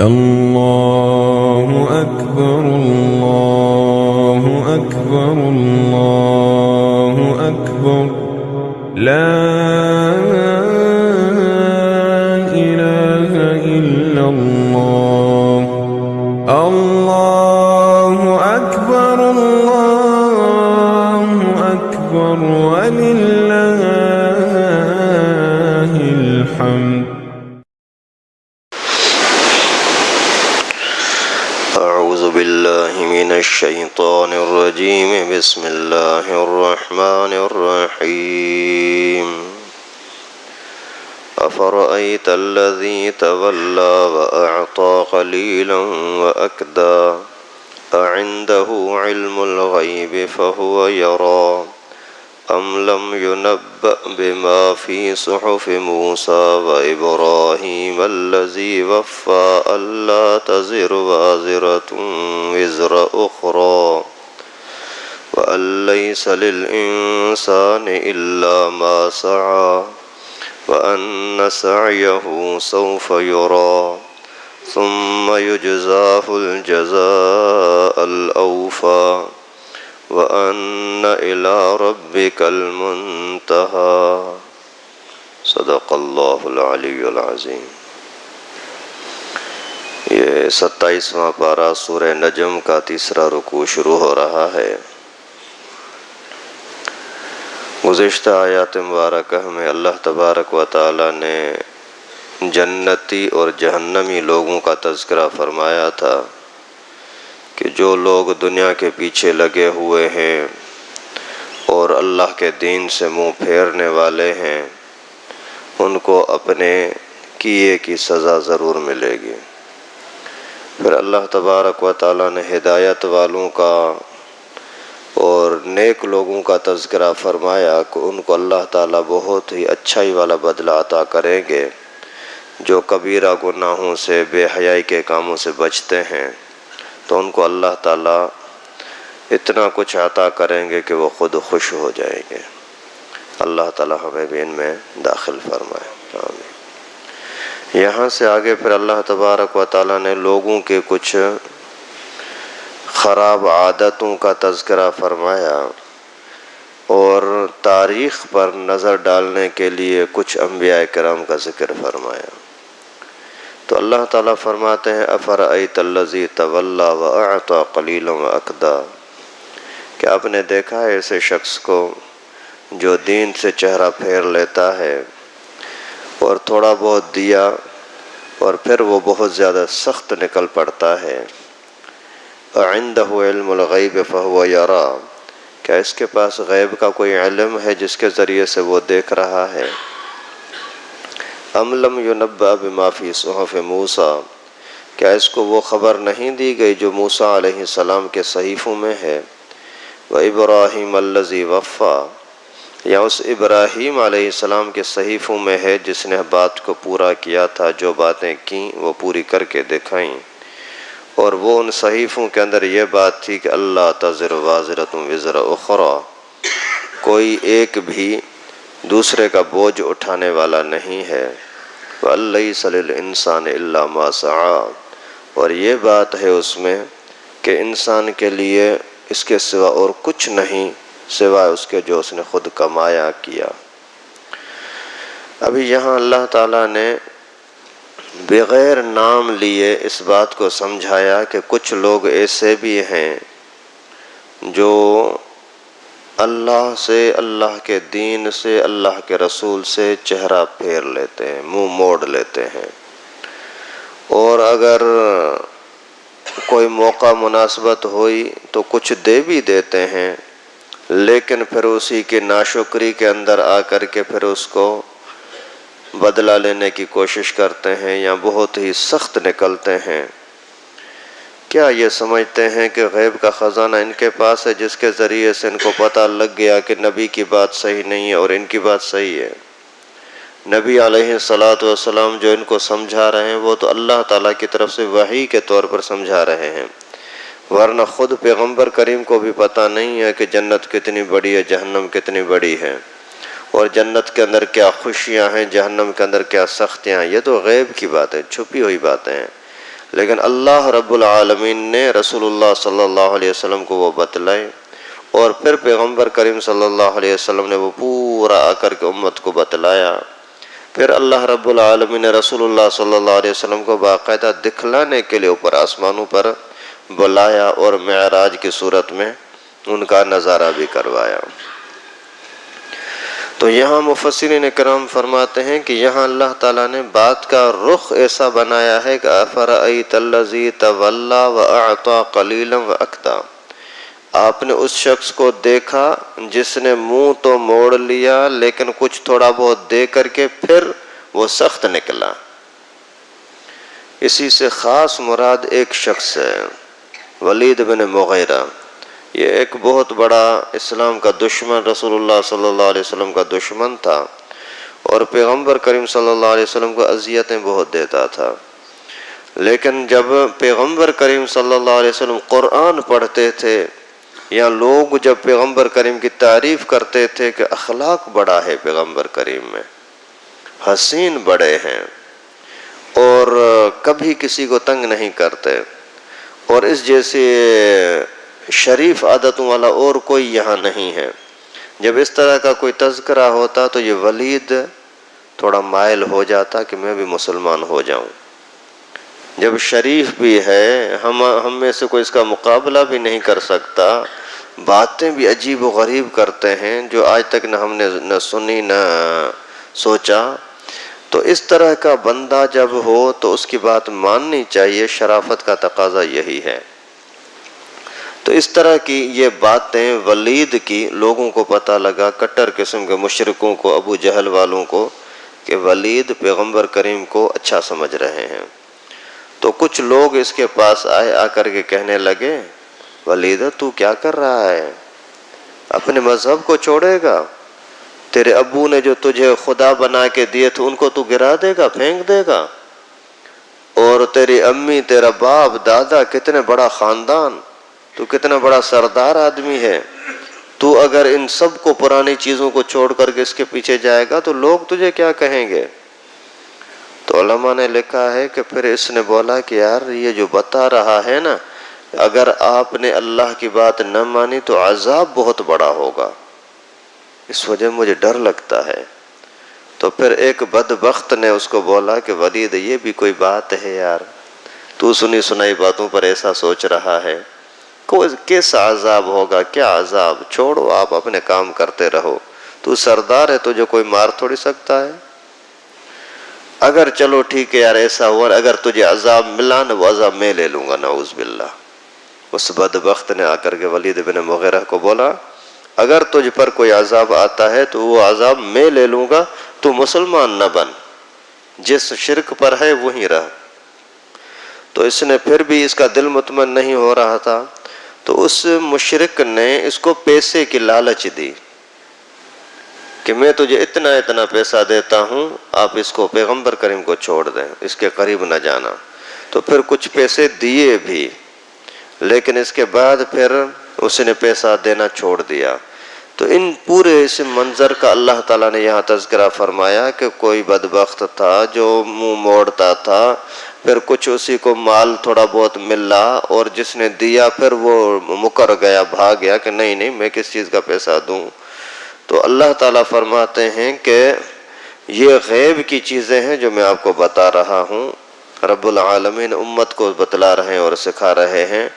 الله أكبر الله أكبر الله أكبر لا إله إلا الله الله أكبر ولله الحمد. أعوذ بالله من الشيطان الرجيم. بسم الله الرحمن الرحيم. أفرأيت الذي تولى وأعطى قليلا وأكدى أعنده علم الغيب فهو يرى أم لم ينبأ بما في صحف موسى وإبراهيم الذي وفى ألا تزر وازرة وزر أخرى وأن ليس للإنسان إلا ما سعى وأن سعيه سوف يرى ثم يجزاه الجزاء الأوفى وَأَنَّ إِلَىٰ رَبِّكَ الْمُنْتَهَىٰ. صدق اللہ العلی العظیم. یہ 27واں پارہ سورہ نجم کا تیسرا رکوع شروع ہو رہا ہے. گزشتہ آیات مبارکہ میں اللہ تبارک و تعالی نے جنتی اور جہنمی لوگوں کا تذکرہ فرمایا تھا کہ جو لوگ دنیا کے پیچھے لگے ہوئے ہیں اور اللہ کے دین سے منہ پھیرنے والے ہیں ان کو اپنے کیے کی سزا ضرور ملے گی. پھر اللہ تبارک و تعالیٰ نے ہدایت والوں کا اور نیک لوگوں کا تذکرہ فرمایا کہ ان کو اللہ تعالیٰ بہت ہی اچھائی والا بدلہ عطا کریں گے. جو کبیرہ گناہوں سے بے حیائی کے کاموں سے بچتے ہیں تو ان کو اللہ تعالیٰ اتنا کچھ عطا کریں گے کہ وہ خود خوش ہو جائیں گے. اللہ تعالیٰ ہمیں بھی ان میں داخل فرمائے. آمین. یہاں سے آگے پھر اللہ تبارک و تعالیٰ نے لوگوں کے کچھ خراب عادتوں کا تذکرہ فرمایا اور تاریخ پر نظر ڈالنے کے لیے کچھ انبیاء کرام کا ذکر فرمایا. تو اللہ تعالیٰ فرماتے ہیں افرأیت الذی تولی واعطی قلیلا واکدی، کہ آپ نے دیکھا ہے ایسے شخص کو جو دین سے چہرہ پھیر لیتا ہے اور تھوڑا بہت دیا اور پھر وہ بہت زیادہ سخت نکل پڑتا ہے. عنده علم الغیب فهو یری، کیا اس کے پاس غیب کا کوئی علم ہے جس کے ذریعے سے وہ دیکھ رہا ہے. ام لم ينبأ بما فی صحف موسیٰ، کیا اس کو وہ خبر نہیں دی گئی جو موسیٰ علیہ السلام کے صحیفوں میں ہے. وَإِبْرَاهِيمَ الَّذِي وَفَّى، یا اس ابراہیم علیہ السلام کے صحیفوں میں ہے جس نے بات کو پورا کیا تھا، جو باتیں کیں وہ پوری کر کے دکھائیں. اور وہ ان صحیفوں کے اندر یہ بات تھی کہ اللہ تزر وازرۃ وزر اخری، کوئی ایک بھی دوسرے کا بوجھ اٹھانے والا نہیں ہے. وَلَيْسَ لِلْإِنسَانِ إِلَّا مَا سَعَى، اور یہ بات ہے اس میں کہ انسان کے لیے اس کے سوا اور کچھ نہیں سوائے اس کے جو اس نے خود کمایا کیا. ابھی یہاں اللہ تعالیٰ نے بغیر نام لیے اس بات کو سمجھایا کہ کچھ لوگ ایسے بھی ہیں جو اللہ سے، اللہ کے دین سے، اللہ کے رسول سے چہرہ پھیر لیتے ہیں، منہ موڑ لیتے ہیں، اور اگر کوئی موقع مناسبت ہوئی تو کچھ دے بھی دیتے ہیں، لیکن پھر اسی کی ناشکری کے اندر آ کر کے پھر اس کو بدلہ لینے کی کوشش کرتے ہیں یا بہت ہی سخت نکلتے ہیں. کیا یہ سمجھتے ہیں کہ غیب کا خزانہ ان کے پاس ہے جس کے ذریعے سے ان کو پتہ لگ گیا کہ نبی کی بات صحیح نہیں ہے اور ان کی بات صحیح ہے. نبی علیہ السلام جو ان کو سمجھا رہے ہیں وہ تو اللہ تعالیٰ کی طرف سے وحی کے طور پر سمجھا رہے ہیں، ورنہ خود پیغمبر کریم کو بھی پتہ نہیں ہے کہ جنت کتنی بڑی ہے، جہنم کتنی بڑی ہے، اور جنت کے اندر کیا خوشیاں ہیں، جہنم کے اندر کیا سختیاں ہیں. یہ تو غیب کی باتیں، چھپی ہوئی باتیں ہیں. لیکن اللہ رب العالمین نے رسول اللہ صلی اللہ علیہ وسلم کو وہ بتلائے، اور پھر پیغمبر کریم صلی اللہ علیہ وسلم نے وہ پورا آ کر کے امت کو بتلایا۔ پھر اللہ رب العالمین نے رسول اللہ صلی اللہ علیہ وسلم کو باقاعدہ دکھلانے کے لیے اوپر آسمانوں پر بلایا اور معراج کی صورت میں ان کا نظارہ بھی کروایا۔ تو یہاں مفسرین کرام فرماتے ہیں کہ یہاں اللہ تعالیٰ نے بات کا رخ ایسا بنایا ہے کہ أَفَرَأَيْتَ الَّذِي تَوَلَّى وَأَعْطَى قَلِيلًا وَأَكْدَى، آپ نے اس شخص کو دیکھا جس نے منہ تو موڑ لیا لیکن کچھ تھوڑا بہت دے کر کے پھر وہ سخت نکلا۔ اسی سے خاص مراد ایک شخص ہے، ولید بن مغیرہ۔ یہ ایک بہت بڑا اسلام کا دشمن، رسول اللہ صلی اللہ علیہ وسلم کا دشمن تھا، اور پیغمبر کریم صلی اللہ علیہ وسلم کو اذیتیں بہت دیتا تھا۔ لیکن جب پیغمبر کریم صلی اللہ علیہ وسلم قرآن پڑھتے تھے یا لوگ جب پیغمبر کریم کی تعریف کرتے تھے کہ اخلاق بڑا ہے پیغمبر کریم میں، حسین بڑے ہیں اور کبھی کسی کو تنگ نہیں کرتے، اور اس جیسے شریف عادتوں والا اور کوئی یہاں نہیں ہے، جب اس طرح کا کوئی تذکرہ ہوتا تو یہ ولید تھوڑا مائل ہو جاتا کہ میں بھی مسلمان ہو جاؤں۔ جب شریف بھی ہے، ہم میں سے کوئی اس کا مقابلہ بھی نہیں کر سکتا، باتیں بھی عجیب و غریب کرتے ہیں جو آج تک نہ ہم نے نہ سنی نہ سوچا، تو اس طرح کا بندہ جب ہو تو اس کی بات ماننی چاہیے، شرافت کا تقاضا یہی ہے۔ تو اس طرح کی یہ باتیں ولید کی لوگوں کو پتہ لگا، کٹر قسم کے مشرکوں کو، ابو جہل والوں کو، کہ ولید پیغمبر کریم کو اچھا سمجھ رہے ہیں۔ تو کچھ لوگ اس کے پاس آئے، آ کر کے کہنے لگے، ولید تو کیا کر رہا ہے؟ اپنے مذہب کو چھوڑے گا؟ تیرے ابو نے جو تجھے خدا بنا کے دیے تھے ان کو تو گرا دے گا، پھینک دے گا؟ اور تیری امی، تیرا باپ، دادا، کتنے بڑا خاندان، تو کتنا بڑا سردار آدمی ہے، تو اگر ان سب کو پرانی چیزوں کو چھوڑ کر کے اس کے پیچھے جائے گا تو لوگ تجھے کیا کہیں گے؟ تو علماء نے لکھا ہے کہ پھر اس نے بولا کہ یار یہ جو بتا رہا ہے نا، اگر آپ نے اللہ کی بات نہ مانی تو عذاب بہت بڑا ہوگا، اس وجہ مجھے ڈر لگتا ہے۔ تو پھر ایک بدبخت نے اس کو بولا کہ ولید یہ بھی کوئی بات ہے یار، تو سنی سنائی باتوں پر ایسا سوچ رہا ہے، کیسا عذاب ہوگا، کیا عذاب، چھوڑو آپ اپنے کام کرتے رہو، تو سردار ہے، تجھے کوئی مار تھوڑی سکتا ہے۔ اگر چلو ٹھیک ہے یار ایسا ہوا، اگر تجھے عذاب ملا نا وہ عذاب میں لے لوں گا، نعوذ باللہ۔ اس بدبخت نے آ کر کے ولید بن مغیرہ کو بولا، اگر تجھ پر کوئی عذاب آتا ہے تو وہ عذاب میں لے لوں گا، تو مسلمان نہ بن، جس شرک پر ہے وہیں رہ۔ تو اس نے پھر بھی اس کا دل مطمئن نہیں ہو رہا تھا، تو اس مشرک نے اس کو پیسے کی لالچ دی کہ میں تجھے اتنا اتنا پیسہ دیتا ہوں، آپ اس کو پیغمبر کریم کو چھوڑ دیں، اس کے قریب نہ جانا۔ تو پھر کچھ پیسے دیے بھی، لیکن اس کے بعد پھر اس نے پیسہ دینا چھوڑ دیا۔ تو ان پورے اس منظر کا اللہ تعالیٰ نے یہاں تذکرہ فرمایا کہ کوئی بدبخت تھا جو منہ موڑتا تھا، پھر کچھ اسی کو مال تھوڑا بہت ملا، اور جس نے دیا پھر وہ مکر گیا، بھاگ گیا کہ نہیں میں کس چیز کا پیسہ دوں۔ تو اللہ تعالیٰ فرماتے ہیں کہ یہ غیب کی چیزیں ہیں جو میں آپ کو بتا رہا ہوں، رب العالمین امت کو بتلا رہے ہیں اور سکھا رہے ہیں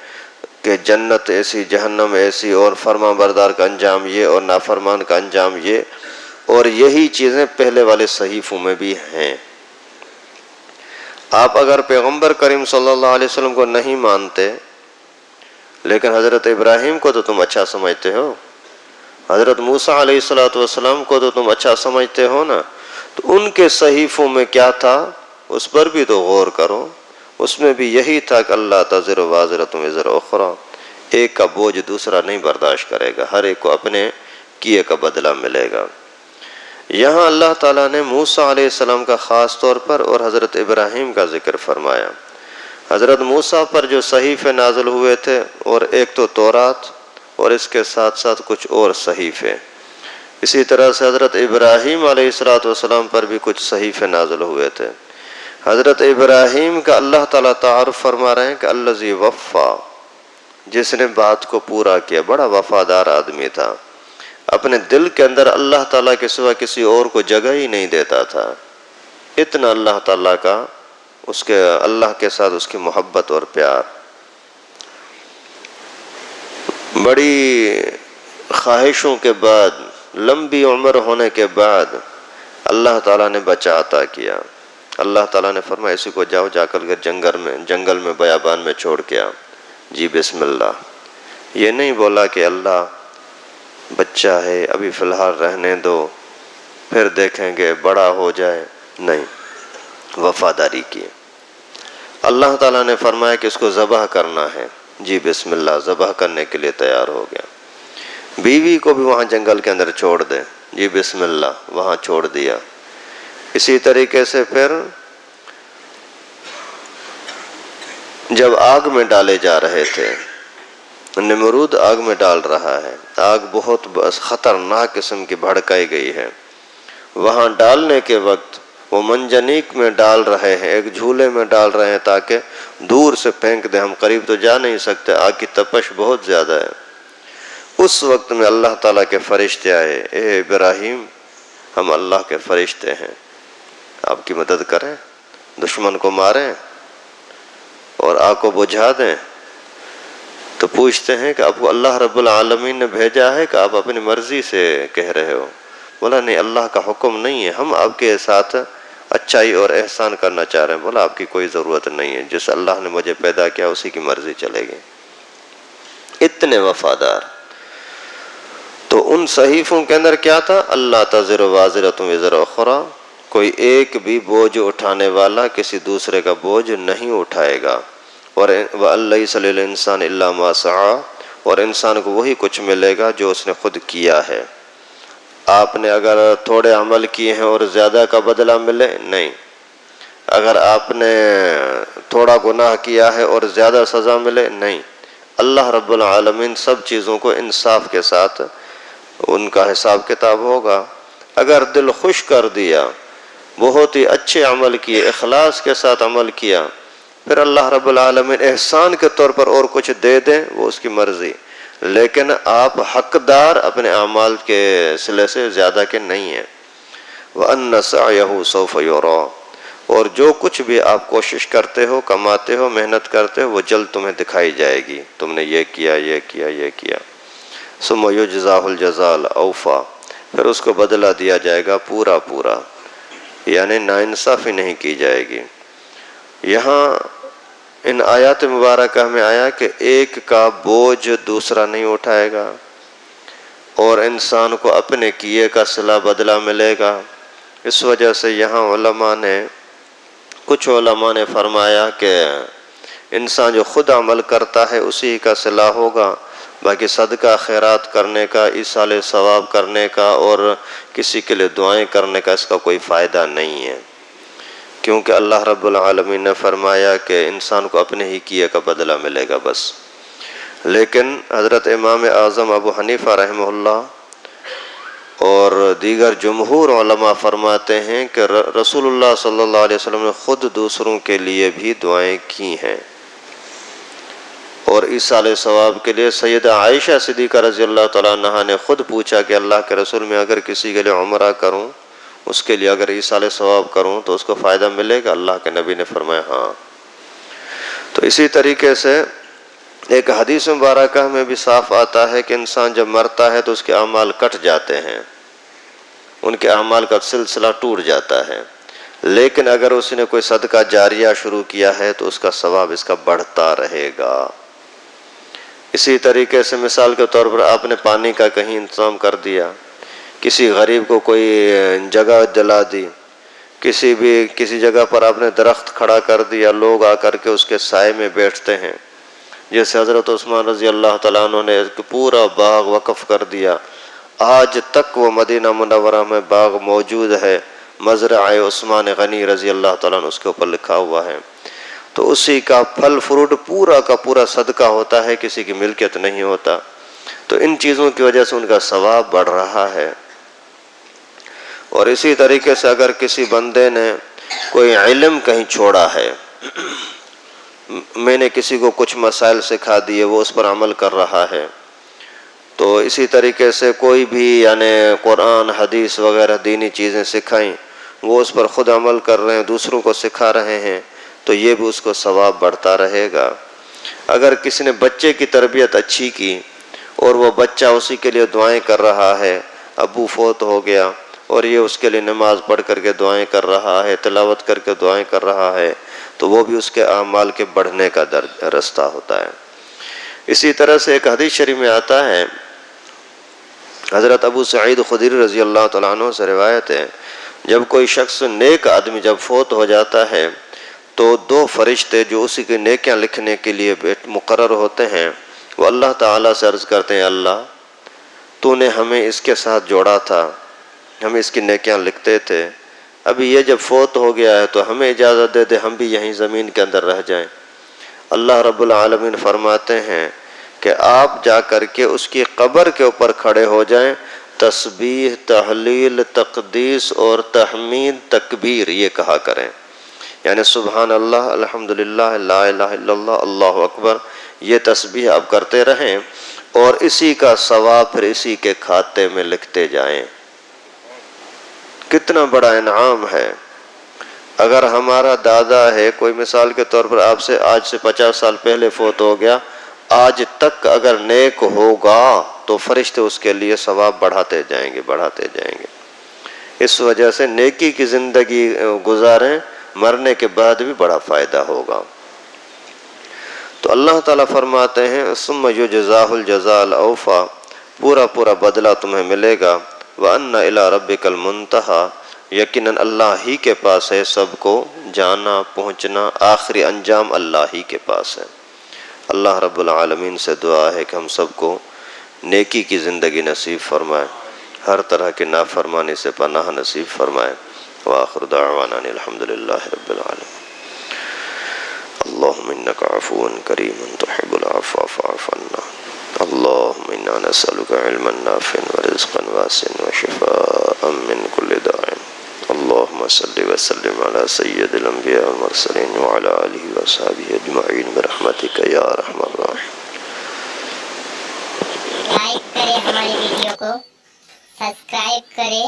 کہ جنت ایسی، جہنم ایسی، اور فرما بردار کا انجام یہ اور نافرمان کا انجام یہ، اور یہی چیزیں پہلے والے صحیفوں میں بھی ہیں۔ آپ اگر پیغمبر کریم صلی اللہ علیہ وسلم کو نہیں مانتے، لیکن حضرت ابراہیم کو تو تم اچھا سمجھتے ہو، حضرت موسیٰ علیہ السلام کو تو تم اچھا سمجھتے ہو نا، تو ان کے صحیفوں میں کیا تھا اس پر بھی تو غور کرو۔ اس میں بھی یہی تھا کہ اللہ تزر وازرۃ وزر اخری، ایک کا بوجھ دوسرا نہیں برداشت کرے گا، ہر ایک کو اپنے کیے کا بدلہ ملے گا۔ یہاں اللہ تعالیٰ نے موسیٰ علیہ السلام کا خاص طور پر اور حضرت ابراہیم کا ذکر فرمایا۔ حضرت موسیٰ پر جو صحیفے نازل ہوئے تھے، اور ایک تو تورات اور اس کے ساتھ ساتھ کچھ اور صحیفے، اسی طرح سے حضرت ابراہیم علیہ السلام پر بھی کچھ صحیفے نازل ہوئے تھے۔ حضرت ابراہیم کا اللہ تعالیٰ تعارف فرما رہے ہیں کہ الذی وفا، جس نے بات کو پورا کیا، بڑا وفادار آدمی تھا، اپنے دل کے اندر اللہ تعالیٰ کے سوا کسی اور کو جگہ ہی نہیں دیتا تھا، اتنا اللہ تعالیٰ کا اللہ کے ساتھ اس کی محبت اور پیار۔ بڑی خواہشوں کے بعد، لمبی عمر ہونے کے بعد اللہ تعالیٰ نے بچا عطا کیا۔ اللہ تعالیٰ نے فرمایا اسی کو جاؤ، جا کر کے جنگل میں بیابان میں چھوڑ کے آ۔ جی بسم اللہ، یہ نہیں بولا کہ اللہ بچہ ہے ابھی فی الحال رہنے دو پھر دیکھیں گے بڑا ہو جائے، نہیں، وفاداری کی۔ اللہ تعالیٰ نے فرمایا کہ اس کو ذبح کرنا ہے، جی بسم اللہ، ذبح کرنے کے لیے تیار ہو گیا۔ بیوی کو بھی وہاں جنگل کے اندر چھوڑ دے، جی بسم اللہ، وہاں چھوڑ دیا۔ اسی طریقے سے پھر جب آگ میں ڈالے جا رہے تھے، نمرود آگ میں ڈال رہا ہے، آگ بہت خطرناک قسم کی بھڑکائی گئی ہے، وہاں ڈالنے کے وقت وہ منجنیق میں ڈال رہے ہیں، ایک جھولے میں ڈال رہے ہیں تاکہ دور سے پھینک دیں، ہم قریب تو جا نہیں سکتے، آگ کی تپش بہت زیادہ ہے۔ اس وقت میں اللہ تعالیٰ کے فرشتے آئے، اے ابراہیم ہم اللہ کے فرشتے ہیں، آپ کی مدد کریں، دشمن کو ماریں اور آگ کو بجھا دیں۔ تو پوچھتے ہیں کہ آپ کو اللہ رب العالمین نے بھیجا ہے کہ آپ اپنی مرضی سے کہہ رہے ہو؟ بولا نہیں، اللہ کا حکم نہیں ہے، ہم آپ کے ساتھ اچھائی اور احسان کرنا چاہ رہے ہیں۔ بولا آپ کی کوئی ضرورت نہیں ہے، جس اللہ نے مجھے پیدا کیا اسی کی مرضی چلے گی۔ اتنے وفادار۔ تو ان صحیفوں کے اندر کیا تھا؟ اللہ تزر وازرۃ وزر اخری، کوئی ایک بھی بوجھ اٹھانے والا کسی دوسرے کا بوجھ نہیں اٹھائے گا، اور وَأَن لَيْسَ لِلْإِنسَانِ إِلَّا مَا سَعَىٰ، اور انسان کو وہی کچھ ملے گا جو اس نے خود کیا ہے۔ آپ نے اگر تھوڑے عمل کیے ہیں اور زیادہ کا بدلہ ملے، نہیں۔ اگر آپ نے تھوڑا گناہ کیا ہے اور زیادہ سزا ملے، نہیں۔ اللہ رب العالمین سب چیزوں کو انصاف کے ساتھ ان کا حساب کتاب ہوگا۔ اگر دل خوش کر دیا، بہت ہی اچھے عمل کیے، اخلاص کے ساتھ عمل کیا، پھر اللہ رب العالمین احسان کے طور پر اور کچھ دے دیں، وہ اس کی مرضی، لیکن آپ حقدار اپنے اعمال کے صلے سے زیادہ کے نہیں ہیں۔ وَأَنَّ سَعْيَهُ سَوْفَ يُرَىٰ، اور جو کچھ بھی آپ کوشش کرتے ہو، کماتے ہو، محنت کرتے ہو، وہ جلد تمہیں دکھائی جائے گی، تم نے یہ کیا، یہ کیا، یہ کیا۔ ثُمَّ يُجْزَاهُ الْجَزَاءَ الْأَوْفَىٰ، پھر اس کو بدلہ دیا جائے گا پورا پورا، یعنی ناانصافی نہیں کی جائے گی۔ یہاں ان آیات مبارکہ میں آیا کہ ایک کا بوجھ دوسرا نہیں اٹھائے گا، اور انسان کو اپنے کیے کا صلہ بدلہ ملے گا۔ اس وجہ سے یہاں کچھ علماء نے فرمایا کہ انسان جو خود عمل کرتا ہے اسی کا صلہ ہوگا، باقی صدقہ خیرات کرنے کا، ایصال ثواب کرنے کا اور کسی کے لیے دعائیں کرنے کا اس کا کوئی فائدہ نہیں ہے، کیونکہ اللہ رب العالمین نے فرمایا کہ انسان کو اپنے ہی کیے کا بدلہ ملے گا بس۔ لیکن حضرت امام اعظم ابو حنیفہ رحمہ اللہ اور دیگر جمہور علماء فرماتے ہیں کہ رسول اللہ صلی اللہ علیہ وسلم نے خود دوسروں کے لیے بھی دعائیں کی ہیں، اور ایصال ثواب کے لیے سیدہ عائشہ صدیقہ رضی اللہ تعالیٰ عنہا نے خود پوچھا کہ اللہ کے رسول، میں اگر کسی کے لیے عمرہ کروں، اس کے لیے اگر ایصال ثواب کروں تو اس کو فائدہ ملے گا؟ اللہ کے نبی نے فرمایا ہاں۔ تو اسی طریقے سے ایک حدیث مبارکہ میں بھی صاف آتا ہے کہ انسان جب مرتا ہے تو اس کے اعمال کٹ جاتے ہیں، ان کے اعمال کا سلسلہ ٹوٹ جاتا ہے، لیکن اگر اس نے کوئی صدقہ جاریہ شروع کیا ہے تو اس کا ثواب اس کا بڑھتا رہے گا۔ اسی طریقے سے مثال کے طور پر آپ نے پانی کا کہیں انتظام کر دیا، کسی غریب کو کوئی جگہ دلا دی، کسی جگہ پر آپ نے درخت کھڑا کر دیا، لوگ آ کر کے اس کے سائے میں بیٹھتے ہیں، جیسے حضرت عثمان رضی اللہ تعالیٰ عنہ نے پورا باغ وقف کر دیا، آج تک وہ مدینہ منورہ میں باغ موجود ہے، مزرعہ عثمان غنی رضی اللہ تعالیٰ عنہ اس کے اوپر لکھا ہوا ہے۔ تو اسی کا پھل فروٹ پورا کا پورا صدقہ ہوتا ہے، کسی کی ملکیت نہیں ہوتا۔ تو ان چیزوں کی وجہ سے ان کا ثواب بڑھ رہا ہے۔ اور اسی طریقے سے اگر کسی بندے نے کوئی علم کہیں چھوڑا ہے، میں نے کسی کو کچھ مسائل سکھا دیے، وہ اس پر عمل کر رہا ہے، تو اسی طریقے سے کوئی بھی یعنی قرآن حدیث وغیرہ دینی چیزیں سکھائیں، وہ اس پر خود عمل کر رہے ہیں، دوسروں کو سکھا رہے ہیں، تو یہ بھی اس کو ثواب بڑھتا رہے گا۔ اگر کسی نے بچے کی تربیت اچھی کی اور وہ بچہ اسی کے لیے دعائیں کر رہا ہے، ابو فوت ہو گیا اور یہ اس کے لیے نماز پڑھ کر کے دعائیں کر رہا ہے، تلاوت کر کے دعائیں کر رہا ہے، تو وہ بھی اس کے اعمال کے بڑھنے کا رستہ ہوتا ہے۔ اسی طرح سے ایک حدیث شریف میں آتا ہے، حضرت ابو سعید خدری رضی اللہ تعالیٰ عنہ سے روایت ہے، جب کوئی شخص نیک آدمی جب فوت ہو جاتا ہے تو 2 فرشتے جو اسی کی نیکیاں لکھنے کے لیے مقرر ہوتے ہیں، وہ اللہ تعالیٰ سے عرض کرتے ہیں، اللہ تو نے ہمیں اس کے ساتھ جوڑا تھا، ہم اس کی نیکیاں لکھتے تھے، ابھی یہ جب فوت ہو گیا ہے تو ہمیں اجازت دے دے ہم بھی یہیں زمین کے اندر رہ جائیں۔ اللہ رب العالمین فرماتے ہیں کہ آپ جا کر کے اس کی قبر کے اوپر کھڑے ہو جائیں، تسبیح، تحلیل، تقدیس اور تحمید، تکبیر یہ کہا کریں، یعنی سبحان اللہ، الحمدللہ، لا الہ الا اللہ، اللہ اکبر، یہ تسبیح آپ کرتے رہیں اور اسی کا ثواب پھر اسی کے کھاتے میں لکھتے جائیں۔ کتنا بڑا انعام ہے۔ اگر ہمارا دادا ہے، کوئی مثال کے طور پر آپ سے آج سے 50 سال پہلے فوت ہو گیا، آج تک اگر نیک ہوگا تو فرشتے اس کے لیے ثواب بڑھاتے جائیں گے، بڑھاتے جائیں گے۔ اس وجہ سے نیکی کی زندگی گزاریں، مرنے کے بعد بھی بڑا فائدہ ہوگا۔ تو اللہ تعالیٰ فرماتے ہیں ثم یجزاہ الجزاء الاوفیٰ، پورا بدلہ تمہیں ملے گا، وَأَنَّ إِلَىٰ رَبِّكَ الْمُنْتَهَىٰ، یقیناً اللہ ہی کے پاس ہے سب کو جانا پہنچنا، آخری انجام اللہ ہی کے پاس ہے۔ اللہ رب العالمین سے دعا ہے کہ ہم سب کو نیکی کی زندگی نصیب فرمائے، ہر طرح کی نافرمانی سے پناہ نصیب فرمائے۔ وآخر دعوانا الحمدللہ رب العالمین۔ اللہم انک عفو کریم تحب العفو فاعف عنا۔ اللہم انا نسألک علما نافعا ورزقا واسعا وشفاء من کل داء۔ اللہم صل وسلم علی سید الانبیاء والمرسلین وعلی آلہ وصحبہ اجمعین برحمتک یا ارحم الراحمین۔ لائک کریں ہماری ویڈیو کو، سبسکرائب کریں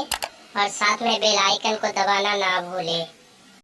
اور ساتھ میں بیل آئیکن کو دبانا نہ بھولیں۔